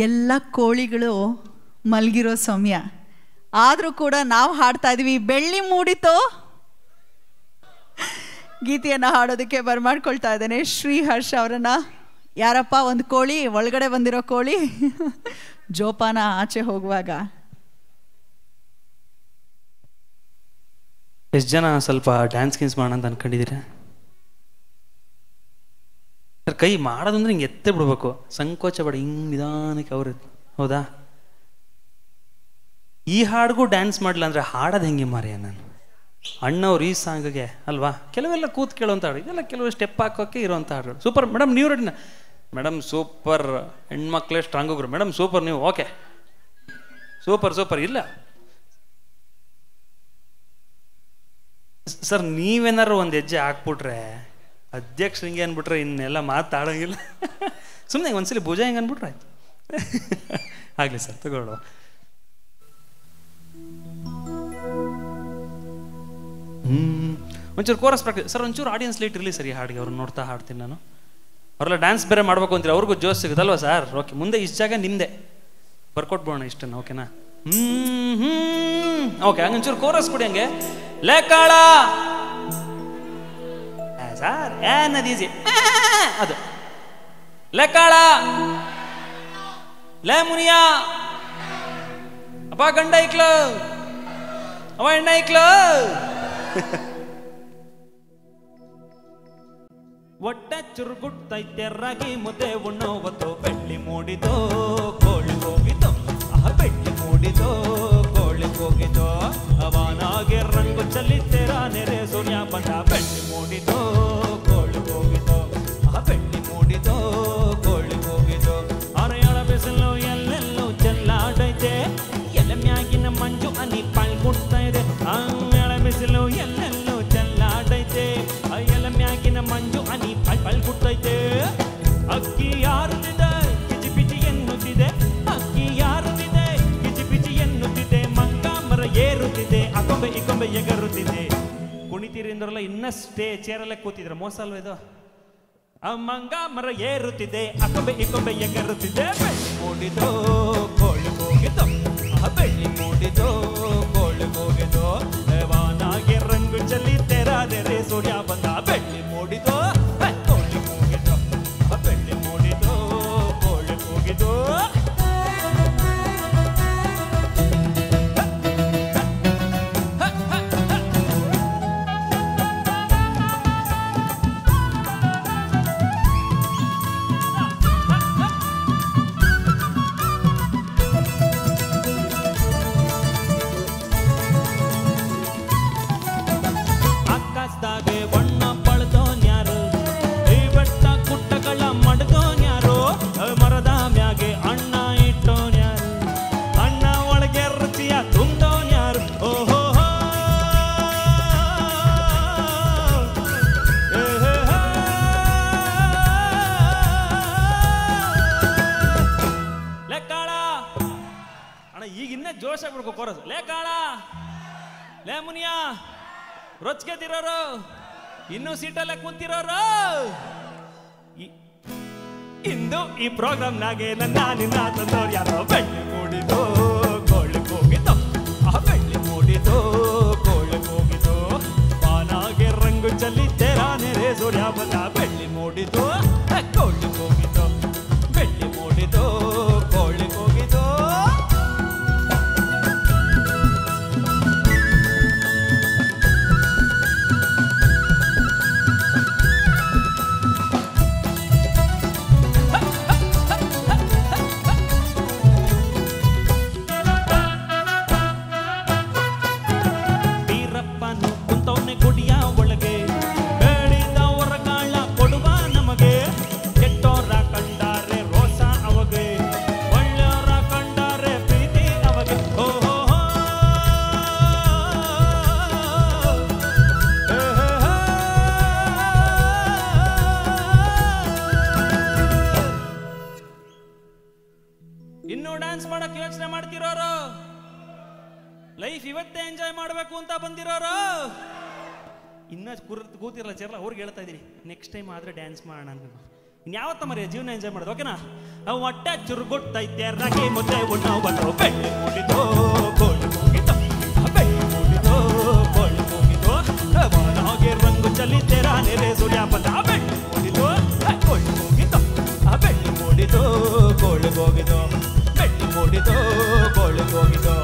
ಎಲ್ಲ ಕೋಳಿಗಳು ಮಲಗಿರೋ ಸಮಯ ಆದರೂ ಕೂಡ ನಾವು ಹಾಡ್ತಾ ಇದೀವಿ. ಬೆಳ್ಳಿ ಮೂಡಿತೋ ಗೀತೆಯನ್ನು ಹಾಡೋದಕ್ಕೆ ಬರ್ಮಾಡ್ಕೊಳ್ತಾ ಇದ್ದೇನೆ ಶ್ರೀಹರ್ಷ ಅವರನ್ನು. ಯಾರಪ್ಪ ಒಂದು ಕೋಳಿ ಒಳಗಡೆ ಬಂದಿರೋ ಕೋಳಿ ಜೋಪಾನ ಆಚೆ ಹೋಗುವಾಗ. ಎಷ್ಟು ಜನ ಸ್ವಲ್ಪ ಡ್ಯಾನ್ಸ್ ಗಿನ್ಸ್ ಮಾಡೋಣ ಅಂತ ಅನ್ಕೊಂಡಿದ್ದೀರಾ? ಕೈ ಮಾಡೋದಂದ್ರೆ ಹಿಂಗೆ ಎತ್ತೆ ಬಿಡ್ಬೇಕು, ಸಂಕೋಚ ಬೇಡ, ಹಿಂಗೆ ನಿಧಾನಕ್ಕೆ ಅವ್ರು. ಹೌದಾ? ಈ ಹಾಡಿಗೂ ಡ್ಯಾನ್ಸ್ ಮಾಡಲಿಲ್ಲ ಅಂದರೆ ಹಾಡೋದು ಹೆಂಗೆ ಮಾರಿಯ ನಾನು? ಅಣ್ಣವ್ರು ಈ ಸಾಂಗ್ಗೆ ಅಲ್ವಾ ಕೆಲವೆಲ್ಲ ಕೂತ್ ಕೇಳೋಂಥ ಹಾಡು, ಇದೆಲ್ಲ ಕೆಲವು ಸ್ಟೆಪ್ ಹಾಕೋಕ್ಕೆ ಇರೋವಂಥ ಹಾಡುಗಳು. ಸೂಪರ್ ಮೇಡಮ್, ನೀವು ರೆಡಿನ? ಮೇಡಮ್ ಸೂಪರ್, ಹೆಣ್ಮಕ್ಳೇ ಸ್ಟ್ರಾಂಗ್ ಹೋಗ್ರು ಮೇಡಮ್, ಸೂಪರ್ ನೀವು. Okay super super. ಇಲ್ಲ ಸರ್, ನೀವೇನಾರು ಒಂದು ಹೆಜ್ಜೆ ಹಾಕ್ಬಿಟ್ರೆ ಅಧ್ಯಕ್ಷ ಹಿಂಗೆ ಅಂದ್ಬಿಟ್ರೆ ಇನ್ನೆಲ್ಲ ಮಾತಾಡೋಂಗಿಲ್ಲ. ಸುಮ್ಮನೆ ಒಂದ್ಸಲಿ ಭುಜ ಹಿಂಗೆ ಅಂದ್ಬಿಟ್ರೆ ಆಯ್ತು. ಆಗಲಿ ಸರ್, ತಗೊಳ್ಳೋ. ಒಂಚೂರು ಕೋರಸ್ ಪ್ರಾಕ್ಟೀಸ್ ಸರ್, ಒಂಚೂರು ಆಡಿಯನ್ಸ್ ಲೈಟ್ ಇರಲಿ ಸರ್ ಈ ಹಾಡಿಗೆ. ಅವ್ರನ್ನ ನೋಡ್ತಾ ಹಾಡ್ತೀನಿ ನಾನು. ಅವರೆಲ್ಲ ಡ್ಯಾನ್ಸ್ ಬೇರೆ ಮಾಡ್ಬೇಕು ಅಂತೀರಿ, ಅವ್ರಿಗೂ ಜೋಶ್ ಸಿಗುತ್ತಲ್ವ ಸರ್? ಓಕೆ, ಮುಂದೆ ಇಷ್ಟು ಜಾಗ ನಿಮ್ಮದೇ ಬರ್ಕೊಟ್ಬೋಣ ಇಷ್ಟನ್ನು. ಓಕೆನಾ? ಓಕೆ, ಹಂಗೊಂಚೂರು ಕೋರಸ್ ಕೊಡಿ ಹಂಗೆ. ಲೇಕಾಳ ಸರ್ ಏನದು ಈಸಿ ಅದು. ಲೇಕಾಳ ಲೇ ಮುನಿಯಾ ಅಪ್ಪ ಗಂಡ ಐಕ್ಲು ಅವ ಹೆಣ್ಣ ಐಕ್ಲು. ಹೊಟ್ಟೆ ಚುರುಗುಟ್ಟೈತೆ ರಾಗಿ ಮುದ್ದೆ ಉಣ್ಣೋವತ್ತು ಬೆಳ್ಳಿ ಮೂಡಿದೋ ಕೋಳಿ ಹೋಗಿದ್ದು. ಬೆಳ್ಳಿ ಮೂಡಿದೋ ಕೋಳಿ ಹೋಗಿದ್ದೋ ಅವನಾಗೆ ರಂಗು ಚಲಿತೆರ ನೆರೆ ಸೂರ್ಯ ಬಂದ. ಬೆಳ್ಳಿ ಮೂಡಿದೋ ಕೋಳಿ ಹೋಗಿದ್ದೋ ಬೆಳ್ಳಿ ಮೂಡಿದೋ ಕೋಳಿ ಹೋಗಿದ್ದೋ. ಅರೆಯಳ ಬಿಸಿಲು ಎಲ್ಲೆಲ್ಲೂ ಚೆಲ್ಲಾಡೈತೆ, ಎಲೆ ಮ್ಯಾಗಿನ ಮಂಜು ಹನಿ ಪಾಲ್ಗುಡ್ತಾ ಇದೆ. ಎಳ ಬಿಸಿಲು ಎಲ್ಲೆಲ್ಲೂ ಚೆಲ್ಲಾಡೈತೆ, ಎಲೆ ಮ್ಯಾಗಿನ ಮಂಜು ಹನಿ ಪಾಲ್ಗುಡ್ತೈತೆ. ಅಕ್ಕಿ ಯಾರುತ್ತಿದೆ ಪಿಚಿ ಪಿಚಿ ಎನ್ನುತ್ತಿದೆ, ಅಕ್ಕಿ ಯಾರುತ್ತಿದೆ ಪಿಚಿ ಪಿಚಿ ಎನ್ನುತ್ತಿದೆ. ಮಂಗ ಮರ ಏರುತ್ತಿದೆ, ಅಕೊಂಬೆ ಇಕೊಂಬೆ ಎಗರುತ್ತಿದೆ. ಕುಣಿತೀರಿ ಅಂದ್ರಲ್ಲ, ಇನ್ನಷ್ಟೇ ಚೇರಲ್ಲೇ ಕೂತಿದ್ರ, ಮೋಸ ಅಲ್ವ ಇದು? ಆ ಮಂಗ ಮರ ಏರುತ್ತಿದೆ, ಅಕೊಂಬೆ ಇಕೊಂಬೆ ಎಗರುತ್ತಿದೆ. ಬೆಳ್ಳಿ ಮೂಡಿದೋ ಕೋಳಿ ಹೋಗಿದ್ದೋ ಬೆಳ್ಳಿ ಮೂಡಿದೋ ಕೋಳಿ ಹೋಗಿದ್ದೋ ವಾನಾಗೆ ರಂಗು ಚಲಿ ತೆರಾದರೆ ಸೂರ್ಯ ಬಂದ. ಬೆಳ್ಳಿ ಮೂಡಿದೋ ಕೋಳಿ ಹೋಗಿದ್ದೋ ಬೆಳ್ಳಿ ಮೂಡಿದೋ ಕೋಳಿ ಹೋಗಿದ್ದೋ. ಆಕಾಶದಾಗೆ ಬಣ್ಣ ಪಳ್ದೋನ್ಯಾರು, ಈ ಬೆಟ್ಟ ಗುಡ್ಡಗಳ ಮಡ್ದೋನ್ಯಾರು, ಮರದ ಮ್ಯಾಗೆ ಅಣ್ಣ ಇಟ್ಟೋನ್ಯಾರು, ಅಣ್ಣ ಒಳಗೆ ರುಚಿಯ ತುಂಬೋನ್ಯಾರು. ಓಹೋ ಲೆಕ್ಕಾಳ ಅಣ್ಣ, ಈಗ ಇನ್ನೇ ಜೋಶ ಬಿಡ್ಕೋ ಕೋರಸ್. ಲೇಕಾಳ ಲೇ ಮುನಿಯಾ ರೊಚ್ಗೆದಿರೋರು, ಇನ್ನೂ ಸೀಟಲ್ಲೇ ಕುಂತಿರೋರು, ಇಂದು ಈ ಪ್ರೋಗ್ರಾಮ್ನಾಗೆ ನನ್ನ ನಿನ್ನ ತಂದವ್ರು ಯಾರೋ. ಬೆಳ್ಳಿ ಮೂಡಿದೋ ಕೋಳಿ ಹೋಗಿದ್ದೋ ಬೆಳ್ಳಿ ಮೂಡಿದೋ ಕೋಳಿ ಹೋಗಿದ್ದೋ ಪಾನಾಗೆ ರಂಗು ಚಲಿ ತೆರಾ ನೆರೆ ಸೂರ್ಯ ಬಂದ. ಬೆಳ್ಳಿ ಮೂಡಿದೋ ಕೋಳಿ ಹೋಗಿದ್ದೋ ಬೆಳ್ಳಿ ಮೂಡಿದೋ ಕೋಳಿ ಹೋಗಿದ್ದೋ. ವೀರಪ್ಪನು ಕುಂತವನೆ ಗುಡಿಯ ಒಳಗೆ, ಬೇಡಿದ ಹೊರಗಾಳ ಕೊಡುವ ನಮಗೆ. ಕೆಟ್ಟೋರ ಕಂಡಾರೆ ರೋಸ ಅವಗೆ, ಒಳ್ಳೆಯವರ ಕಂಡಾರೆ ಪ್ರೀತಿ ಅವಗೆ. ಓಹೋ ಇನ್ನೂ ಡ್ಯಾನ್ಸ್ ಮಾಡಕ್ ಯೋಚನೆ ಮಾಡ್ತಿರೋರು, ಲೈಫ್ ಇವತ್ತೇ ಎಂಜಾಯ್ ಮಾಡಬೇಕು ಅಂತ ಬಂದಿರೋರು, ಇನ್ನ ಕೂತಿರಲ್ಲ ಚೇರಲ್ಲ, ಅವ್ರಿಗೆ ಹೇಳ್ತಾ ಇದ್ದೀನಿ ನೆಕ್ಸ್ಟ್ ಟೈಮ್ ಆದ್ರೆ ಡ್ಯಾನ್ಸ್ ಮಾಡೋಣ. ಇನ್ಯಾವತ್ತ ಮರಿ ಜೀವನ ಎಂಜಾಯ್ ಮಾಡೋದು ಓಕೆನಾ. ಹೊಟ್ಟೆ ಚುರುಗುಟ್ಟೈತೆ ರಾಗಿ ಮುದ್ದೆ ಉಣ್ಣೋವತ್ತು ಬೆಳ್ಳಿ ಮೂಡಿತು ಕೋಳಿ ಹೋಗಿತು ಬೆಳ್ಳಿ ಮೂಡಿತು ಕೋಳಿ ಹೋಗಿತು ಬಾನಾಗೆ ರಂಗು ಚಲಿತೆರ ನೆರೆ ಸೂರ್ಯಾಪದ ಬೆಳ್ಳಿ ಮೂಡಿತು ಕೋಳಿ ಹೋಗಿತು ಬೆಳ್ಳಿ ಮೂಡಿತು ಕೋಳಿ ಹೋಗಿತು ಬೆಳ್ಳಿ ಮೂಡಿತು ಕೋಳಿ ಹೋಗಿತು.